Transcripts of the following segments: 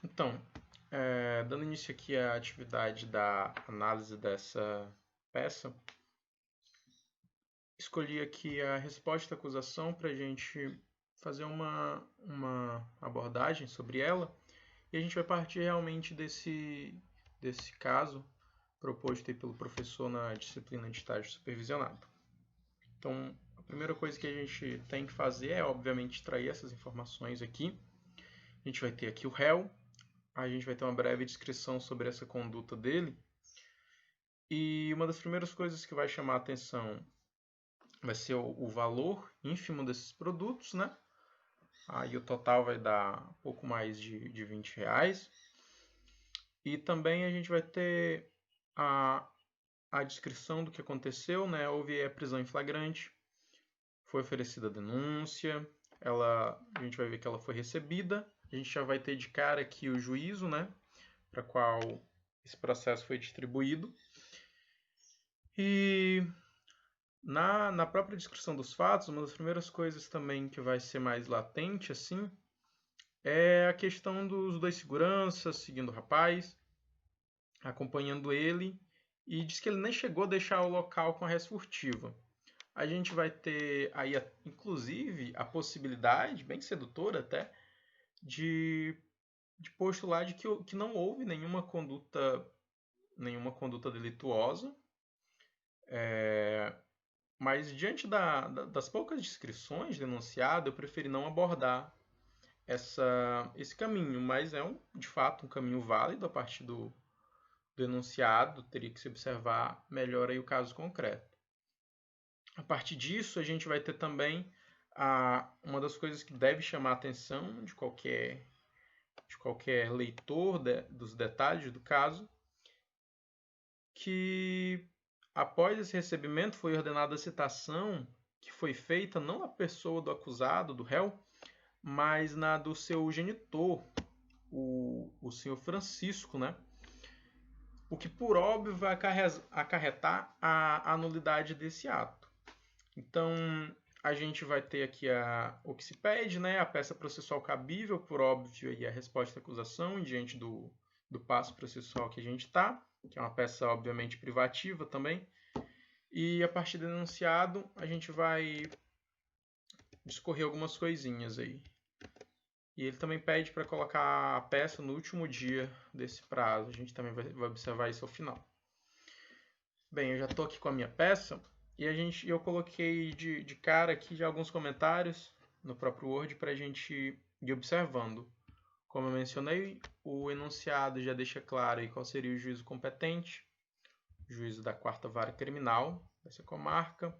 Então, dando início aqui à atividade da análise dessa peça, escolhi aqui a resposta à acusação para a gente fazer uma abordagem sobre ela e a gente vai partir realmente desse caso proposto aí pelo professor na disciplina de estágio supervisionado. Então, a primeira coisa que a gente tem que fazer é, obviamente, extrair essas informações aqui. A gente vai ter aqui o réu, a gente vai ter uma breve descrição sobre essa conduta dele. E uma das primeiras coisas que vai chamar a atenção vai ser o valor ínfimo desses produtos, né? Aí o total vai dar pouco mais de R$20. E também a gente vai ter a descrição do que aconteceu, né? Houve a prisão em flagrante, foi oferecida a denúncia, a gente vai ver que ela foi recebida. A gente já vai ter de cara aqui o juízo, né? Para qual esse processo foi distribuído. E na própria descrição dos fatos, uma das primeiras coisas também que vai ser mais latente, assim, é a questão dos dois seguranças seguindo o rapaz, acompanhando ele, e diz que ele nem chegou a deixar o local com a res furtiva. A gente vai ter aí, inclusive, a possibilidade, bem sedutora até, de postular de que não houve nenhuma conduta delituosa, mas diante das poucas descrições do enunciado, eu preferi não abordar esse caminho, mas é de fato um caminho válido a partir do enunciado, teria que se observar melhor aí o caso concreto. A partir disso, a gente vai ter também uma das coisas que deve chamar a atenção de qualquer leitor dos detalhes do caso, que após esse recebimento foi ordenada a citação que foi feita não na pessoa do acusado, do réu, mas na do seu genitor, o senhor Francisco, né? O que por óbvio vai acarretar a nulidade desse ato. Então, a gente vai ter aqui o que se pede, né? A peça processual cabível, por óbvio, e a resposta à acusação diante do passo processual que a gente está, que é uma peça, obviamente, privativa também. E a partir do enunciado, a gente vai discorrer algumas coisinhas aí. E ele também pede para colocar a peça no último dia desse prazo. A gente também vai observar isso ao final. Bem, eu já estou aqui com a minha peça e eu coloquei de cara aqui já alguns comentários no próprio Word para a gente ir observando. Como eu mencionei, o enunciado já deixa claro aí qual seria o juízo competente, o juízo da 4ª Vara Criminal dessa comarca.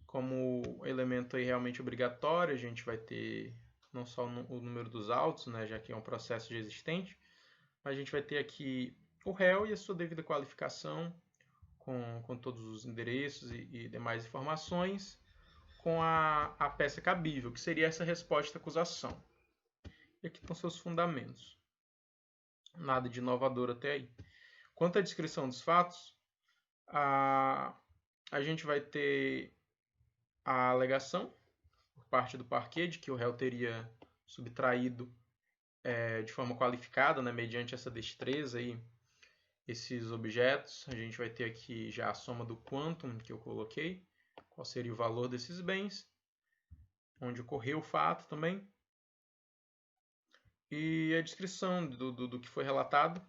Como elemento aí realmente obrigatório, a gente vai ter não só o número dos autos, né, já que é um processo já existente, mas a gente vai ter aqui o réu e a sua devida qualificação, com todos os endereços e demais informações, com a peça cabível, que seria essa resposta à acusação. E aqui com seus fundamentos. Nada de inovador até aí. Quanto à descrição dos fatos, a gente vai ter a alegação por parte do parquet de que o réu teria subtraído de forma qualificada, né, mediante essa destreza aí, esses objetos. A gente vai ter aqui já a soma do quantum que eu coloquei, qual seria o valor desses bens, onde ocorreu o fato também, e a descrição do que foi relatado,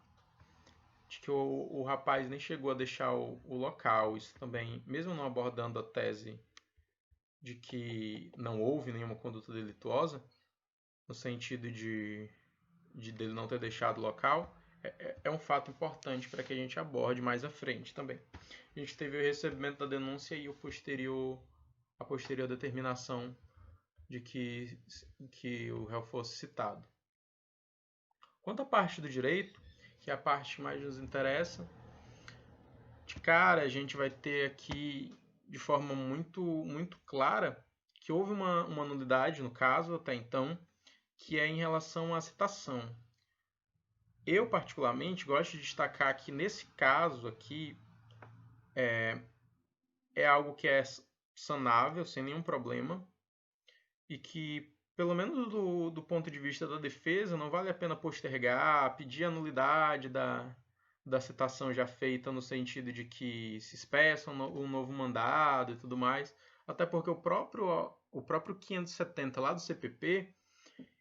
de que o rapaz nem chegou a deixar o local. Isso também, mesmo não abordando a tese de que não houve nenhuma conduta delituosa, no sentido de dele não ter deixado o local, é um fato importante para que a gente aborde mais à frente também. A gente teve o recebimento da denúncia e a posterior determinação de que o réu fosse citado. Quanto à parte do direito, que é a parte que mais nos interessa, de cara a gente vai ter aqui de forma muito, muito clara que houve uma nulidade no caso até então, que é em relação à citação. Eu, particularmente, gosto de destacar que nesse caso aqui é algo que é sanável, sem nenhum problema, e que, pelo menos do ponto de vista da defesa, não vale a pena postergar, pedir a nulidade da citação já feita no sentido de que se espeça um novo mandado e tudo mais, até porque o próprio 570 lá do CPP,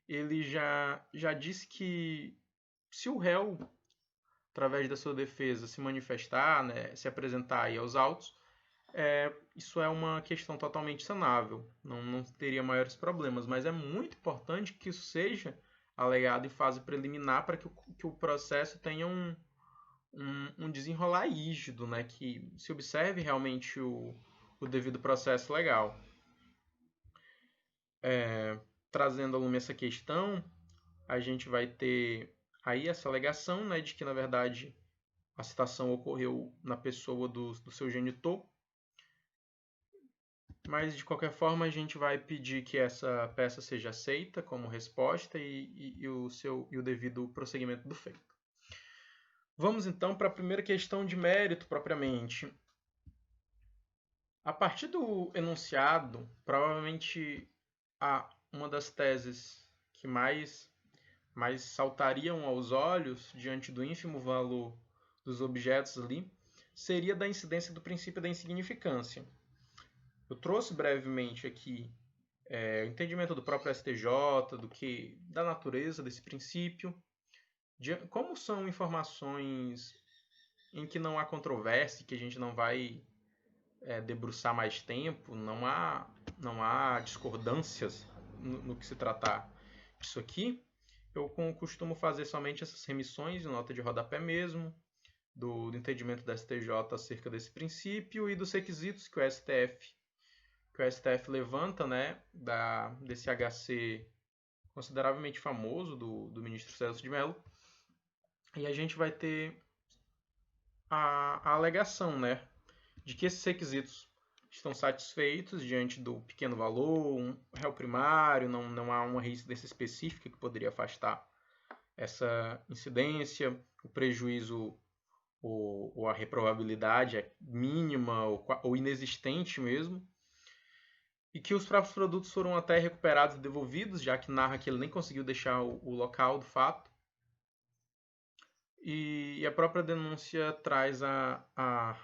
ele já disse que se o réu, através da sua defesa, se manifestar, né, se apresentar aí aos autos, isso é uma questão totalmente sanável, não teria maiores problemas, mas é muito importante que isso seja alegado em fase preliminar para que o processo tenha um desenrolar rígido, né, que se observe realmente o devido processo legal. Trazendo a lume essa questão, a gente vai ter aí essa alegação, né, de que, na verdade, a citação ocorreu na pessoa do seu genitor, mas, de qualquer forma, a gente vai pedir que essa peça seja aceita como resposta e o devido prosseguimento do feito. Vamos, então, para a primeira questão de mérito, propriamente. A partir do enunciado, provavelmente uma das teses que mais saltariam aos olhos diante do ínfimo valor dos objetos ali seria da incidência do princípio da insignificância. Eu trouxe brevemente aqui o entendimento do próprio STJ, da natureza desse princípio, como são informações em que não há controvérsia, que a gente não vai debruçar mais tempo, não há discordâncias no que se tratar disso aqui. Eu costumo fazer somente essas remissões em nota de rodapé mesmo, do entendimento da STJ acerca desse princípio e dos requisitos que o STF levanta, né, desse HC consideravelmente famoso do ministro Celso de Mello. E a gente vai ter a alegação, né, de que esses requisitos estão satisfeitos diante do pequeno valor, um réu primário, não há uma reincidência específica que poderia afastar essa incidência, o prejuízo ou a reprovabilidade é mínima ou inexistente mesmo, e que os próprios produtos foram até recuperados e devolvidos, já que narra que ele nem conseguiu deixar o local do fato. E a própria denúncia traz a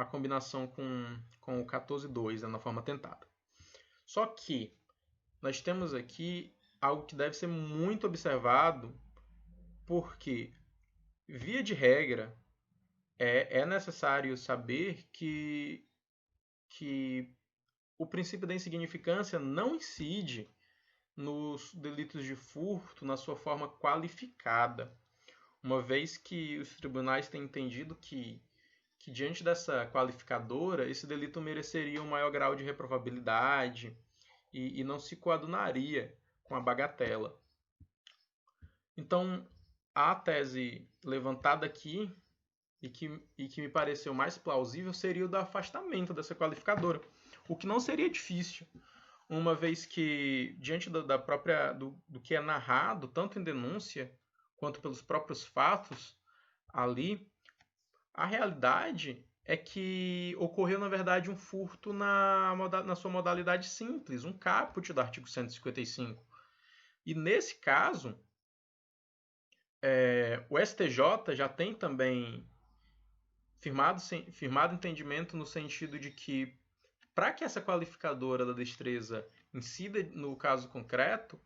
combinação com o 14.2, né, na forma tentada. Só que nós temos aqui algo que deve ser muito observado, porque, via de regra, é necessário saber que o princípio da insignificância não incide nos delitos de furto na sua forma qualificada, uma vez que os tribunais têm entendido que diante dessa qualificadora, esse delito mereceria um maior grau de reprovabilidade e não se coadunaria com a bagatela. Então, a tese levantada aqui e que me pareceu mais plausível seria o do afastamento dessa qualificadora, o que não seria difícil, uma vez que, diante do que é narrado, tanto em denúncia quanto pelos próprios fatos ali, a realidade é que ocorreu, na verdade, um furto na sua modalidade simples, um caput do artigo 155. E, nesse caso, o STJ já tem também firmado entendimento no sentido de que, para que essa qualificadora da destreza incida no caso concreto,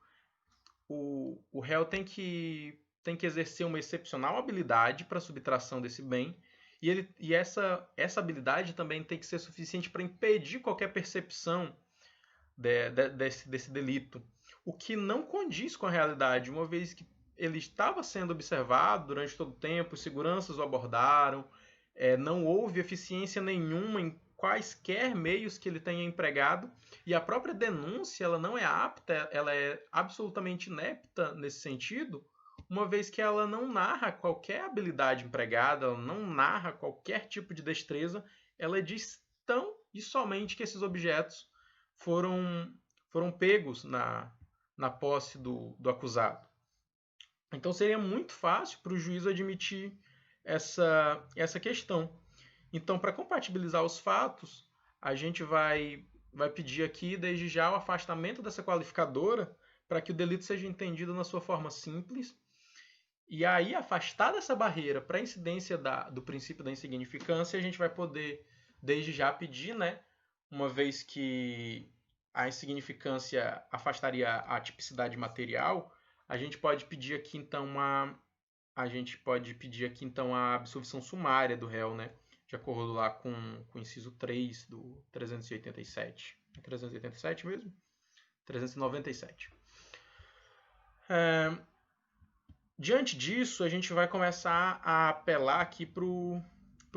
o réu tem que exercer uma excepcional habilidade para a subtração desse bem, e essa habilidade também tem que ser suficiente para impedir qualquer percepção desse delito, o que não condiz com a realidade, uma vez que ele estava sendo observado durante todo o tempo, os seguranças o abordaram, não houve eficiência nenhuma em quaisquer meios que ele tenha empregado, e a própria denúncia ela não é apta, ela é absolutamente inepta nesse sentido, uma vez que ela não narra qualquer habilidade empregada, ela não narra qualquer tipo de destreza, ela diz tão e somente que esses objetos foram pegos na posse do acusado. Então seria muito fácil para o juiz admitir essa questão. Então, para compatibilizar os fatos, a gente vai pedir aqui, desde já, o afastamento dessa qualificadora, para que o delito seja entendido na sua forma simples. E aí, afastada essa barreira para a incidência do princípio da insignificância, a gente vai poder, desde já, pedir, né, uma vez que a insignificância afastaria a tipicidade material, a gente pode pedir aqui, então, a absolvição sumária do réu, né, de acordo lá com o inciso 3 do 387. É 387 mesmo? 397. Diante disso, a gente vai começar a apelar aqui para o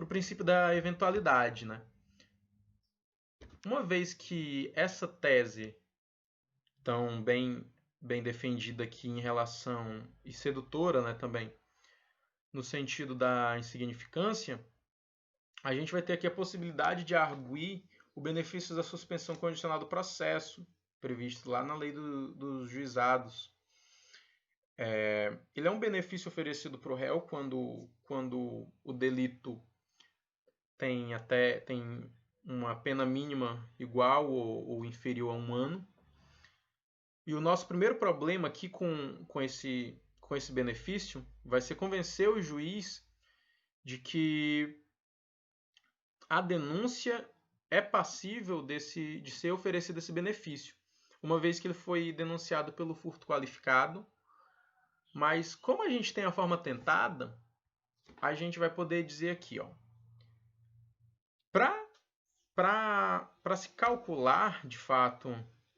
princípio da eventualidade, né? Uma vez que essa tese, tão bem defendida aqui em relação, e sedutora, né, também, no sentido da insignificância, a gente vai ter aqui a possibilidade de arguir o benefício da suspensão condicional do processo, previsto lá na lei dos juizados. Ele é um benefício oferecido para o réu quando o delito tem uma pena mínima igual ou inferior a 1 ano. E o nosso primeiro problema aqui com esse benefício vai ser convencer o juiz de que a denúncia é passível de ser oferecido esse benefício, uma vez que ele foi denunciado pelo furto qualificado. Mas como a gente tem a forma tentada, a gente vai poder dizer aqui, ó, para se calcular, de fato,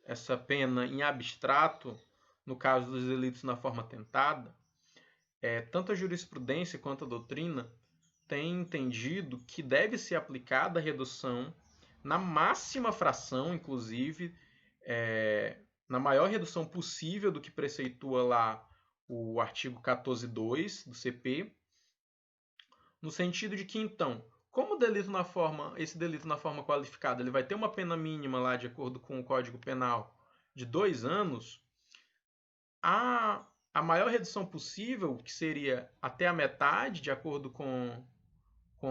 essa pena em abstrato, no caso dos delitos na forma tentada, tanto a jurisprudência quanto a doutrina têm entendido que deve ser aplicada a redução na máxima fração, inclusive, na maior redução possível do que preceitua lá o artigo 14.2 do CP, no sentido de que, então, como esse delito na forma qualificada ele vai ter uma pena mínima lá, de acordo com o Código Penal, de 2 anos, a maior redução possível, que seria até a metade, de acordo com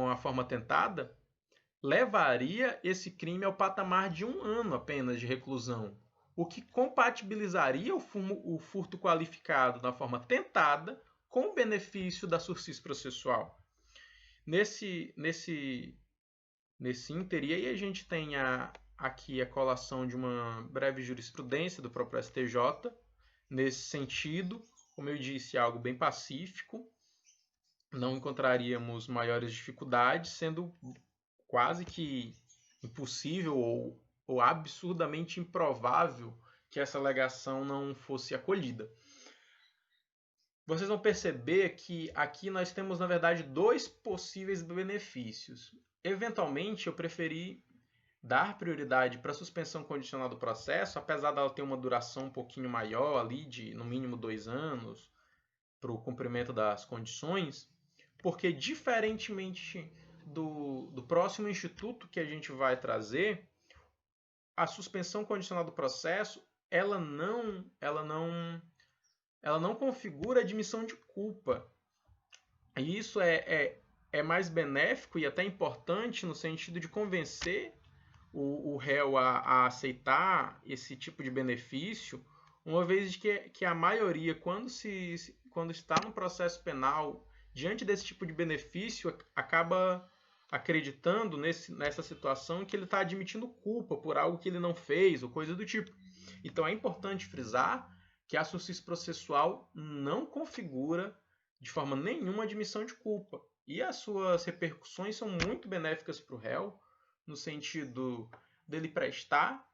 a forma tentada, levaria esse crime ao patamar de 1 ano apenas de reclusão, o que compatibilizaria o furto qualificado na forma tentada com o benefício da sursis processual. Nesse ínter, e aí a gente tem aqui a colação de uma breve jurisprudência do próprio STJ, nesse sentido, como eu disse, algo bem pacífico, não encontraríamos maiores dificuldades, sendo quase que impossível ou absurdamente improvável que essa alegação não fosse acolhida. Vocês vão perceber que aqui nós temos, na verdade, 2 possíveis benefícios. Eventualmente, eu preferi dar prioridade para a suspensão condicional do processo, apesar dela ter uma duração um pouquinho maior ali, de no mínimo 2 anos, para o cumprimento das condições, porque diferentemente do próximo instituto que a gente vai trazer, a suspensão condicional do processo, ela não configura admissão de culpa. E isso é mais benéfico e até importante no sentido de convencer o réu a aceitar esse tipo de benefício, uma vez que a maioria, quando está no processo penal, diante desse tipo de benefício, acaba acreditando nessa situação que ele está admitindo culpa por algo que ele não fez, ou coisa do tipo. Então é importante frisar que a sursis processual não configura de forma nenhuma admissão de culpa. E as suas repercussões são muito benéficas para o réu, no sentido dele prestar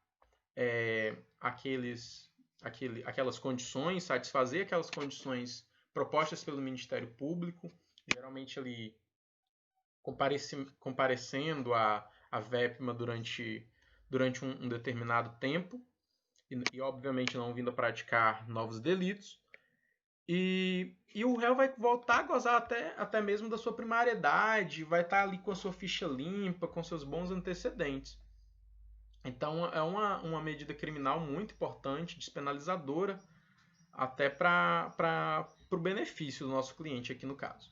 aquelas condições, satisfazer aquelas condições propostas pelo Ministério Público, geralmente ele comparecendo à VEPMA durante um determinado tempo, e obviamente não vindo a praticar novos delitos, e o réu vai voltar a gozar até mesmo da sua primariedade, vai estar ali com a sua ficha limpa, com seus bons antecedentes. Então é uma medida criminal muito importante, despenalizadora, até para o benefício do nosso cliente aqui no caso.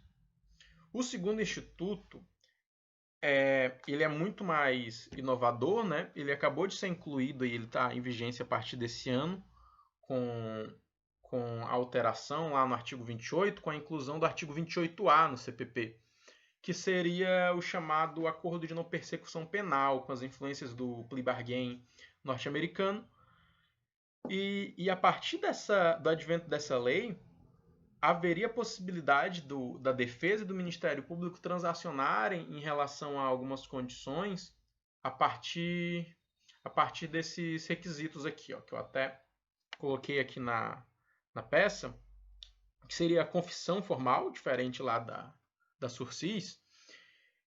O segundo instituto, ele é muito mais inovador, né? Ele acabou de ser incluído e ele está em vigência a partir desse ano, com a alteração lá no artigo 28, com a inclusão do artigo 28A no CPP, que seria o chamado Acordo de Não Persecução Penal, com as influências do plea bargain norte-americano. E a partir do advento dessa lei, haveria possibilidade da defesa e do Ministério Público transacionarem em relação a algumas condições a partir desses requisitos aqui, ó, que eu até coloquei aqui na peça, que seria a confissão formal, diferente lá da sursis,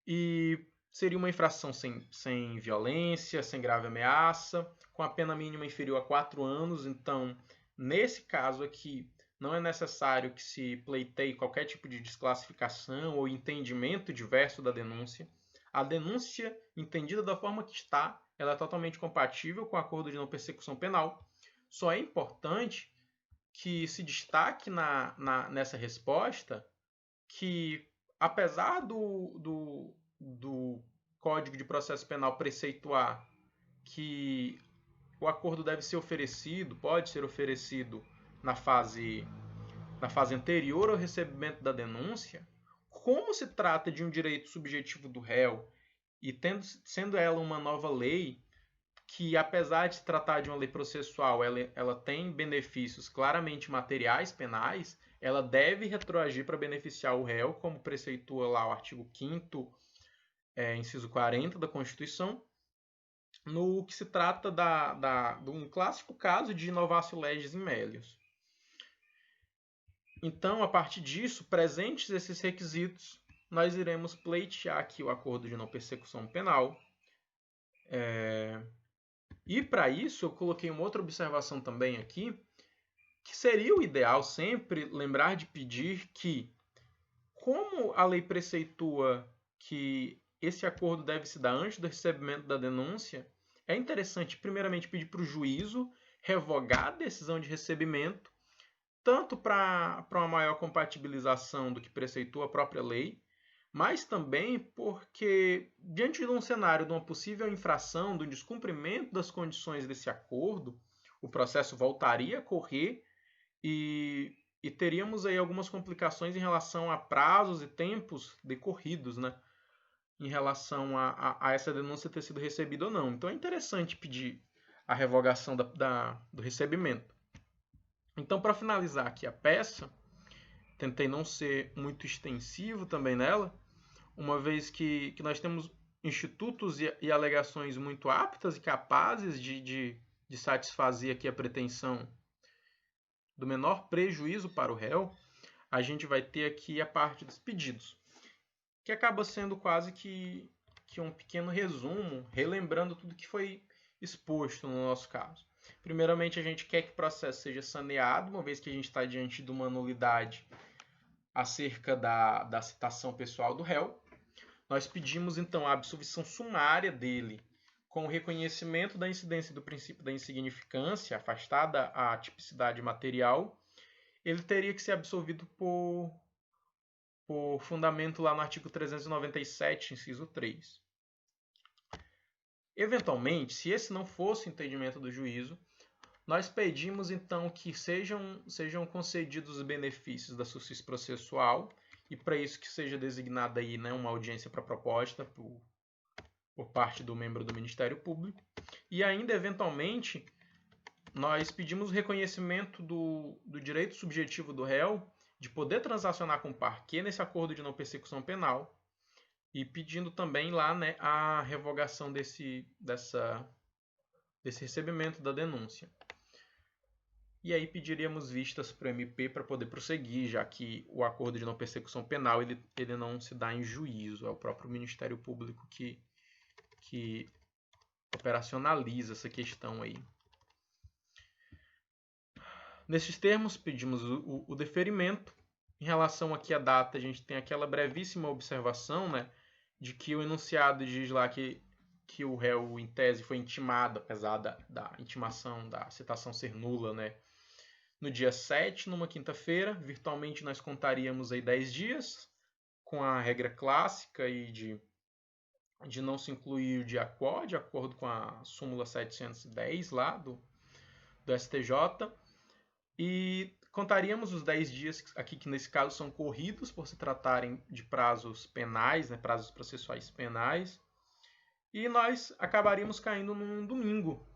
e seria uma infração sem violência, sem grave ameaça, com a pena mínima inferior a 4 anos. Então, nesse caso aqui, não é necessário que se pleiteie qualquer tipo de desclassificação ou entendimento diverso da denúncia. A denúncia, entendida da forma que está, ela é totalmente compatível com o acordo de não persecução penal. Só é importante que se destaque nessa resposta que, apesar do Código de Processo Penal preceituar que o acordo deve ser oferecido, pode ser oferecido na fase anterior ao recebimento da denúncia, como se trata de um direito subjetivo do réu e sendo ela uma nova lei, que apesar de se tratar de uma lei processual, ela tem benefícios claramente materiais penais, ela deve retroagir para beneficiar o réu, como preceitua lá o artigo 5º, inciso 40 da Constituição, no que se trata de um clássico caso de inovatio legis in melius. Então, a partir disso, presentes esses requisitos, nós iremos pleitear aqui o acordo de não persecução penal. E para isso, eu coloquei uma outra observação também aqui, que seria o ideal sempre lembrar de pedir que, como a lei preceitua que esse acordo deve se dar antes do recebimento da denúncia, é interessante, primeiramente, pedir para o juízo revogar a decisão de recebimento, tanto para uma maior compatibilização do que preceitua a própria lei, mas também porque, diante de um cenário de uma possível infração, do descumprimento das condições desse acordo, o processo voltaria a correr e teríamos aí algumas complicações em relação a prazos e tempos decorridos, né? Em relação a essa denúncia ter sido recebida ou não. Então é interessante pedir a revogação do recebimento. Então, para finalizar aqui a peça, tentei não ser muito extensivo também nela, uma vez que nós temos institutos e alegações muito aptas e capazes de satisfazer aqui a pretensão do menor prejuízo para o réu, a gente vai ter aqui a parte dos pedidos, que acaba sendo quase que um pequeno resumo, relembrando tudo que foi exposto no nosso caso. Primeiramente, a gente quer que o processo seja saneado, uma vez que a gente está diante de uma nulidade acerca da citação pessoal do réu. Nós pedimos, então, a absolvição sumária dele, com o reconhecimento da incidência do princípio da insignificância, afastada a tipicidade material. Ele teria que ser absolvido por fundamento lá no artigo 397, inciso 3. Eventualmente, se esse não fosse o entendimento do juízo, nós pedimos então que sejam concedidos os benefícios da suscís processual, e para isso que seja designada aí, né, uma audiência para proposta por parte do membro do Ministério Público. E ainda, eventualmente, nós pedimos o reconhecimento do direito subjetivo do réu de poder transacionar com o parquet nesse acordo de não persecução penal, e pedindo também lá, né, a revogação desse recebimento da denúncia. E aí pediríamos vistas para o MP para poder prosseguir, já que o acordo de não persecução penal ele não se dá em juízo, é o próprio Ministério Público que operacionaliza essa questão aí. Nesses termos, pedimos o deferimento. Em relação aqui à data, a gente tem aquela brevíssima observação, né, de que o enunciado diz lá que o réu, em tese, foi intimado, apesar da intimação, da citação ser nula, né, no dia 7, numa quinta-feira. Virtualmente, nós contaríamos aí 10 dias, com a regra clássica e de não se incluir o dia quo, de acordo com a súmula 710 lá do STJ. E contaríamos os 10 dias aqui, que nesse caso são corridos por se tratarem de prazos penais, né, prazos processuais penais, e nós acabaríamos caindo num domingo,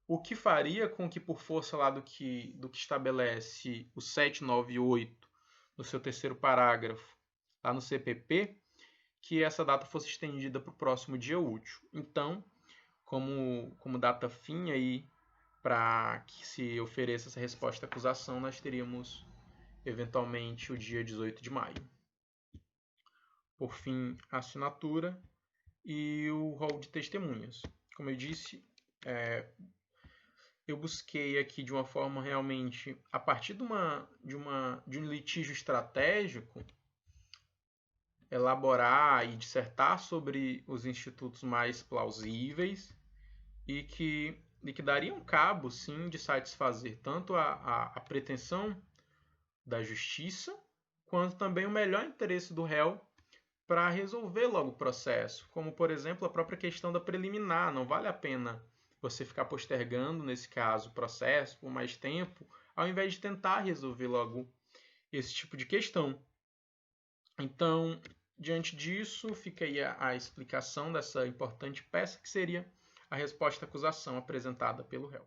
o que faria com que, por força lá do que estabelece o 798 no seu terceiro parágrafo, lá no CPP, que essa data fosse estendida para o próximo dia útil. Então, como data fim aí para que se ofereça essa resposta à acusação, nós teríamos eventualmente o dia 18 de maio. Por fim, a assinatura e o rol de testemunhas. Como eu disse, eu busquei aqui de uma forma realmente, a partir de um litígio estratégico, elaborar e dissertar sobre os institutos mais plausíveis e que dariam cabo, sim, de satisfazer tanto a pretensão da justiça, quanto também o melhor interesse do réu para resolver logo o processo, como, por exemplo, a própria questão da preliminar. Não vale a pena você ficar postergando, nesse caso, o processo por mais tempo, ao invés de tentar resolver logo esse tipo de questão. Então, diante disso, fica aí a explicação dessa importante peça, que seria a resposta à acusação apresentada pelo réu.